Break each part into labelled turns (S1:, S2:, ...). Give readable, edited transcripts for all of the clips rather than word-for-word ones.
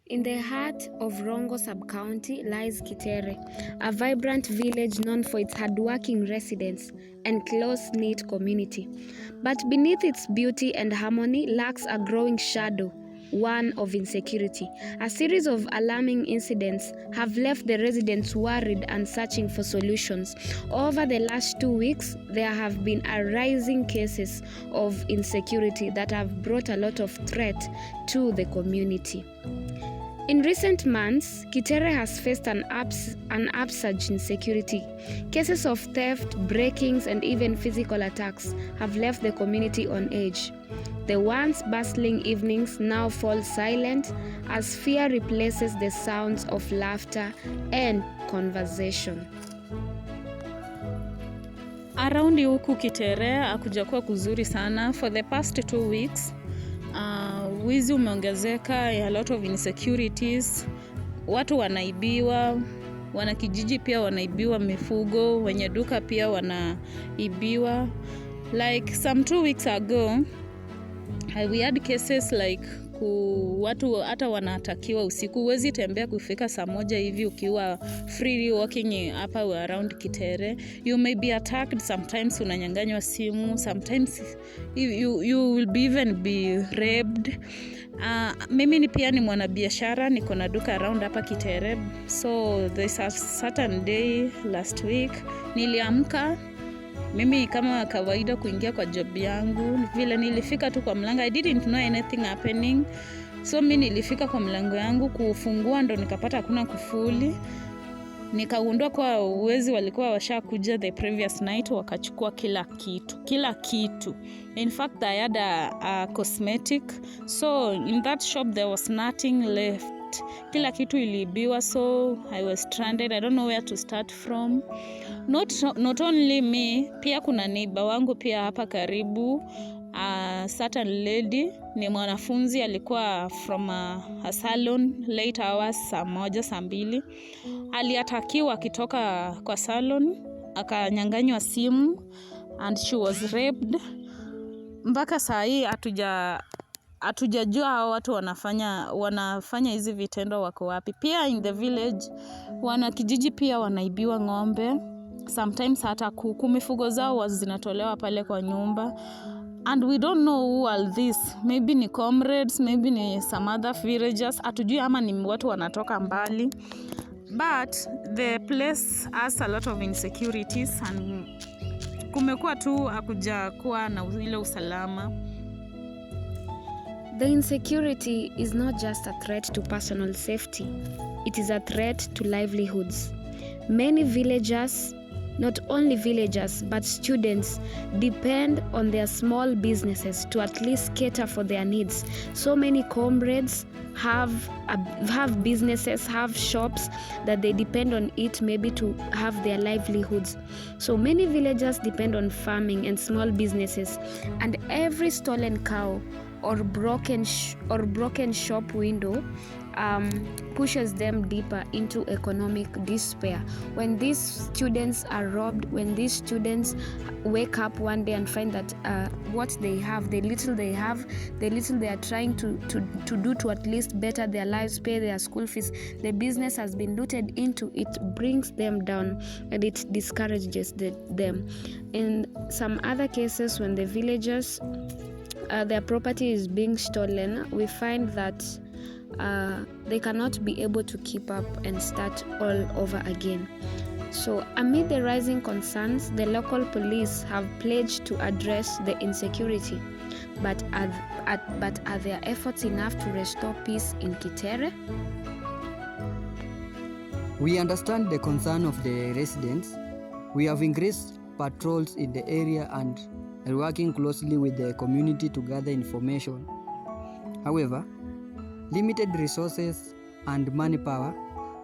S1: In the heart of Rongo Sub-County lies Kitere, a vibrant village known for its hardworking residents and close-knit community. But beneath its beauty and harmony lurks a growing shadow, one of insecurity. A series of alarming incidents have left the residents worried and searching for solutions. Over the last 2 weeks, there have been arising cases of insecurity that have brought a lot of threat to the community. In recent months, Kitere has faced an upsurge in security. Cases of theft, break-ins, and even physical attacks have left the community on edge. The once bustling evenings now fall silent as fear replaces the sounds of laughter and conversation.
S2: Around huku Kitere hakujakuwa kuzuri sana. For the past 2 weeks, wizi umeongezeka, a lot of insecurities, watu wanaibiwa, wanakijiji pia wanaibiwa mifugo, wenye duka pia wanaibiwa. Like some 2 weeks ago, we had cases like watu hata wanatakiwa usiku, huwezi tembea kufika saa moja hivi ukiwa freely walking hapa around Kitere. You may be attacked, sometimes unanyanganywa simu, sometimes you will even be raped. Mimi pia ni mwanabiashara, niko na duka around hapa Kitere. So there's a certain day last week niliamka mimi kama kawaida kuingia kwa job yangu. Vile nilifika tu kwa mlango, I didn't know anything happening. So mimi nilifika kwa mlango yangu kufungua, ndo nikapata hakuna kufuli. Nikagundua kwa wezi walikuwa washakuja the previous night, wakachukua kila kitu. In fact, I had a cosmetic. So in that shop there was nothing left. Kila kitu iliibiwa, so I was stranded. I don't know where to start from. Not only me, pia kuna neighbor wangu pia hapa karibu, a certain lady, ni mwanafunzi, alikuwa from a salon late hours, saa 1 saa 2. Aliatakiwa akitoka kwa salon, akanyanganywa simu and she was raped. Mpaka saa hii hatujajua hao watu wanafanya hizi vitendo wako wapi. Pia in the village, wanakijiji pia wanaibiwa ng'ombe, sometimes hata kuku, mifugo zao zinatolewa pale kwa nyumba. And we don't know who are this. Maybe ni comrades, maybe ni some other villagers, hatujui ama ni watu wanatoka mbali. But the place has a lot of insecurities and kumekuwa tu hakuja kuwa na ile usalama.
S1: The insecurity is not just a threat to personal safety, it is a threat to livelihoods. Many villagers, not only villagers but students, depend on their small businesses to at least cater for their needs. So many comrades have businesses, have shops that they depend on it maybe to have their livelihoods. So many villagers depend on farming and small businesses, and every stolen cow or broken shop window pushes them deeper into economic despair. When these students are robbed, when these students wake up one day and find that what they have, the little they are trying to do to at least better their lives, pay their school fees, the business has been looted into, it brings them down and it discourages them. In some other cases, when the villagers their property is being stolen, we find that they cannot be able to keep up and start all over again. So amid the rising concerns, the local police have pledged to address the insecurity. But are their efforts enough to restore peace in Kitere?
S3: We understand the concern of the residents. We have increased patrols in the area and are working closely with the community to gather information. However, limited resources and manpower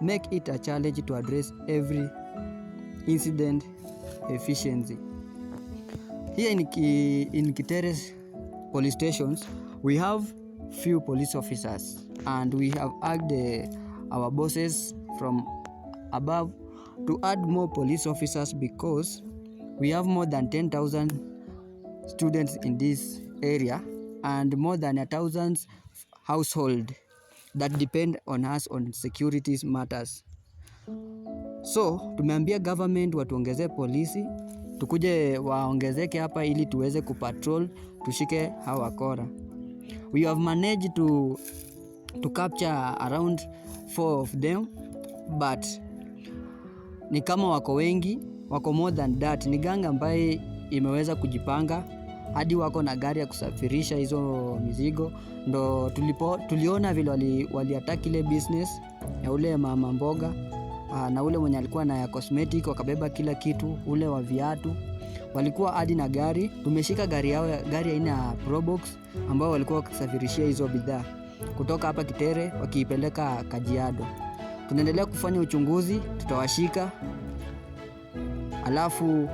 S3: make it a challenge to address every incident efficiently. Here in Kitere's police stations, we have few police officers, and we have asked our bosses from above to add more police officers because we have more than 10,000 students in this area and more than 1,000 households that depend on us on security matters. So tumeambia government watuongezee polisi, tukuje waongezeke hapa ili tuweze kupatrol, tushike hawa wakora. We have managed to capture around 4 of them, but ni kama wako wengi, wako more than that. Ni ganga ambaye imeweza kujipanga hadi wako na gari ya kusafirisha hizo mizigo. Ndo tuliona vile waliattack ile business ya ule mama mboga na ule mwenye alikuwa na ya cosmetic, wakabeba kila kitu, ule wa viatu. Walikuwa hadi na gari. Tumeshika gari yao, gari aina ya Probox ambao walikuwa wakisafirishia hizo bidhaa kutoka hapa Kitere wakiipeleka Kajiado. Tunaendelea kufanya uchunguzi, tutawashika. Alafu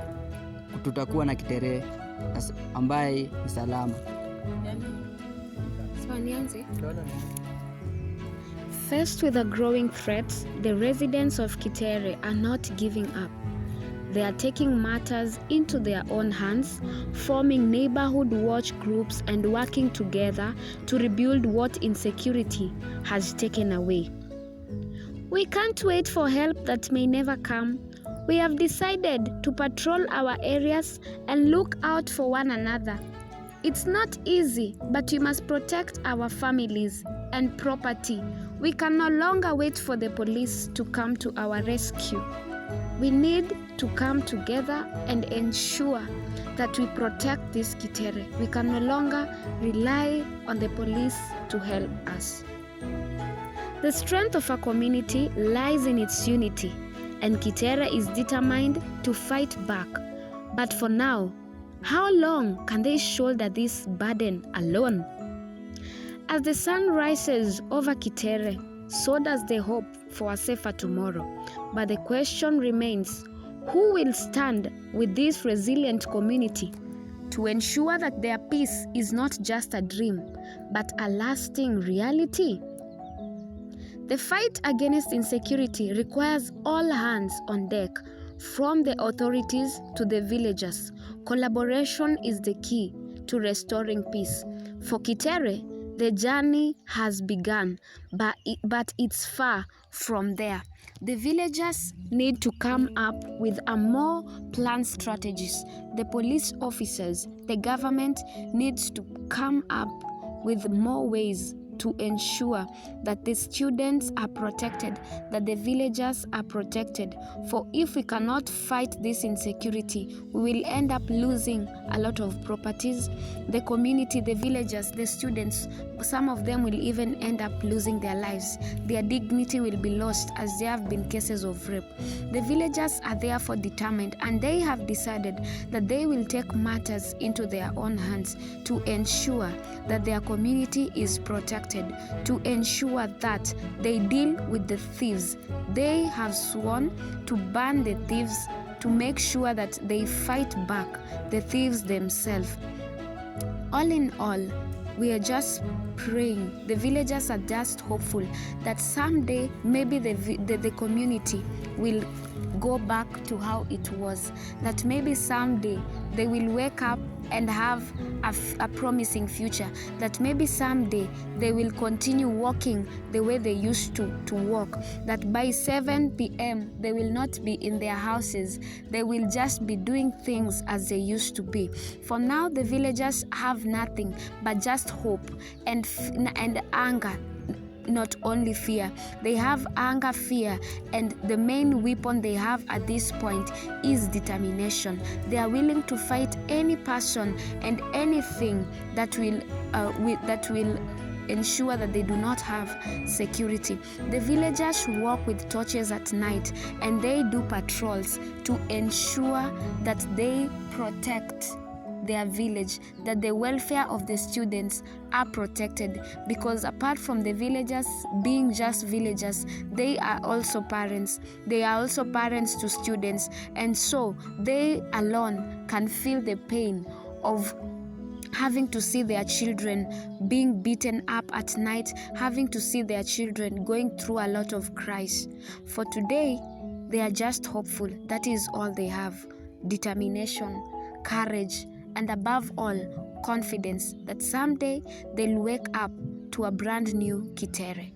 S3: tutakuwa na Kitere ambaye ni salama.
S1: Faced with the growing threats, the residents of Kitere are not giving up. They are taking matters into their own hands, forming neighborhood watch groups and working together to rebuild what insecurity has taken away. We can't wait for help that may never come. We have decided to patrol our areas and look out for one another. It's not easy, but we must protect our families and property. We can no longer wait for the police to come to our rescue. We need to come together and ensure that we protect this Kitere. We can no longer rely on the police to help us. The strength of a community lies in its unity, and Kitere is determined to fight back. But for now, how long can they shoulder this burden alone? As the sun rises over Kitere, so does the hope for a safer tomorrow. But the question remains, who will stand with this resilient community to ensure that their peace is not just a dream, but a lasting reality? The fight against insecurity requires all hands on deck, from the authorities to the villagers. Collaboration is the key to restoring peace. For Kitere, the journey has begun, but it's far from there. The villagers need to come up with a more planned strategies. The police officers, the government needs to come up with more ways to ensure that the students are protected, that the villagers are protected. For if we cannot fight this insecurity, we will end up losing a lot of properties. The community, the villagers, the students, some of them will even end up losing their lives. Their dignity will be lost, as there have been cases of rape. The villagers are therefore determined, and they have decided that they will take matters into their own hands to ensure that their community is protected, to ensure that they deal with the thieves. They have sworn to ban the thieves, to make sure that they fight back the thieves themselves. All in all, we are just praying. The villagers are just hopeful that someday maybe the community will go back to how it was, that maybe someday they will wake up and have a promising future, that maybe someday they will continue walking the way they used to walk, that by 7 p.m. they will not be in their houses, they will just be doing things as they used to be. For now, the villagers have nothing but just hope and anger. Not only fear, they have anger, fear, and the main weapon they have at this point is determination. They are willing to fight any person and anything that will ensure that they do not have security. The villagers walk with torches at night, and they do patrols to ensure that they protect their village, that the welfare of the students are protected, because apart from the villagers being just villagers, they are also parents. They are also parents to students, and so they alone can feel the pain of having to see their children being beaten up at night, having to see their children going through a lot of cries. For today, they are just hopeful. That is all they have: determination, courage, and above all, confidence that someday they'll wake up to a brand new Kitere.